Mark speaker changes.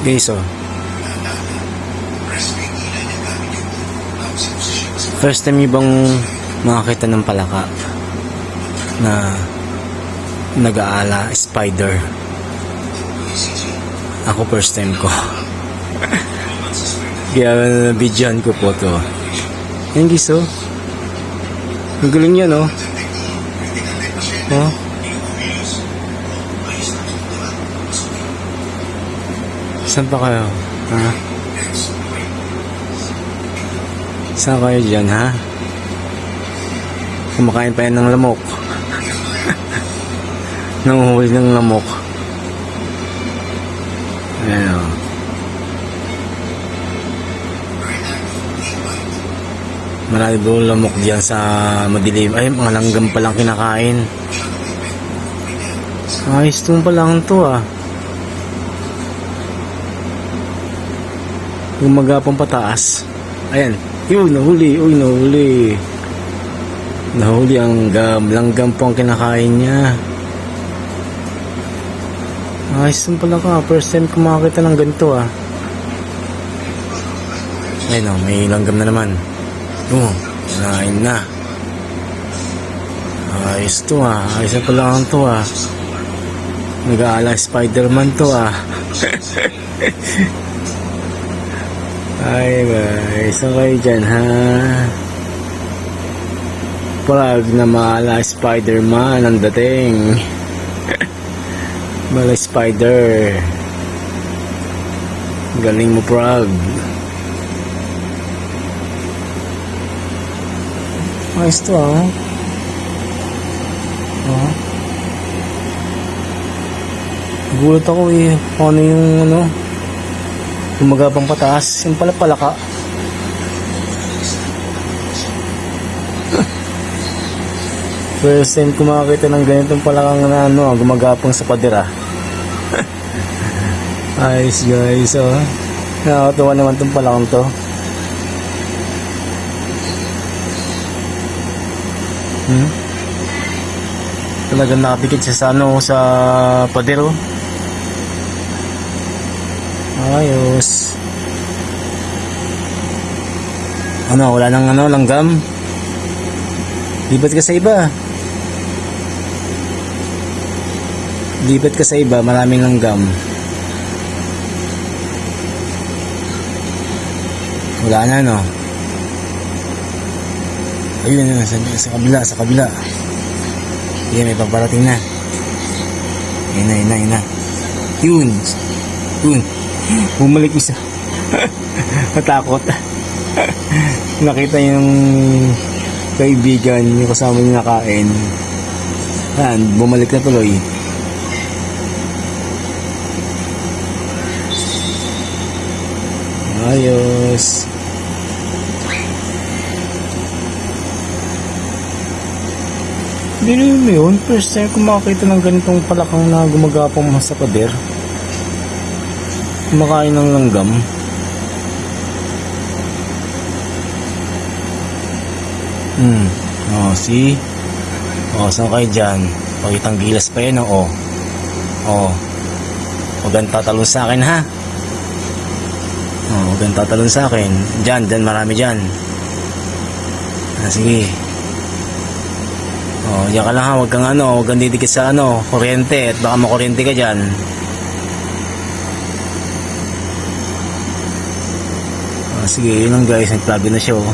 Speaker 1: Guys, oh. First time niyo bang makakita ng palaka na nag-aala spider? Ako first time ko. Kaya videoan ko po to. Yan guys, oh. Ang galing yan, oh. Oh. Saan pa kayo? Ha? Saan kayo dyan, ha? Kumakain pa yan ng lamok. Nanguhuli ng lamok. Ayan, o. Marami doon lamok dyan sa madilim. Ay, mga langgam palang kinakain. Ayos doon pa lang to, ah. Gumagapang pataas. Ayan. Yun, nahuli. Uy, nahuli. Nahuli ang langgam po ang kinakain niya. Ayos doon pala ka. First time ko makakita ng ganito, ah. Ayun, oh, may langgam na naman. Oh, kinain na. Ayos to, ah. Ayos na pala ang to, ah. Nag-aala Spider-Man to, ah. Ay, guys. Saan kayo dyan, ha? Pag na maala Spider-Man ang dating. Mala Spider. Galing mo, Prag. Ayos to, ah. Oh. Gulat ako, eh. Ano yung, ano? Gumagapang pataas. Yung pala palaka. First time ko makakita ng ganitong palakang na, ano, gumagapang sa pader, ah. Ayos, guys, oh. Nakakatuwa naman itong palakang to. Talagang nakapikit siya sa, ano, sa pader, oh. Ayos. Ano, wala nang, ano, langgam. Lipat ka sa iba. Lipat ka sa iba, maraming langgam. Wala na, no. Ayun na, sa kabila, sa kabila. Yan, may paparating na. Yun na. Yun. Bumalik isa. Natakot. Nakita yung kaibigan, yung kasama niya nakain. Yan, bumalik na tuloy. Ayos. Hindi mo yun. First time ko makakita ng ganitong palakang na gumagapang sa pader. Kumakain ng langgam. Oh, see? Oh, saan kayo dyan? Pakitang gilas pa yan, oh. Oh. Huwag kang tatalon sa akin, ha? Oh, huwag kang tatalon sa akin. Dyan, marami dyan. Ah, sige. Oh, diyan ka lang, ha? Huwag kang didikit sa, kuryente. At baka makuryente ka dyan. Sige, yun lang guys, nag-vlog na siya, oh.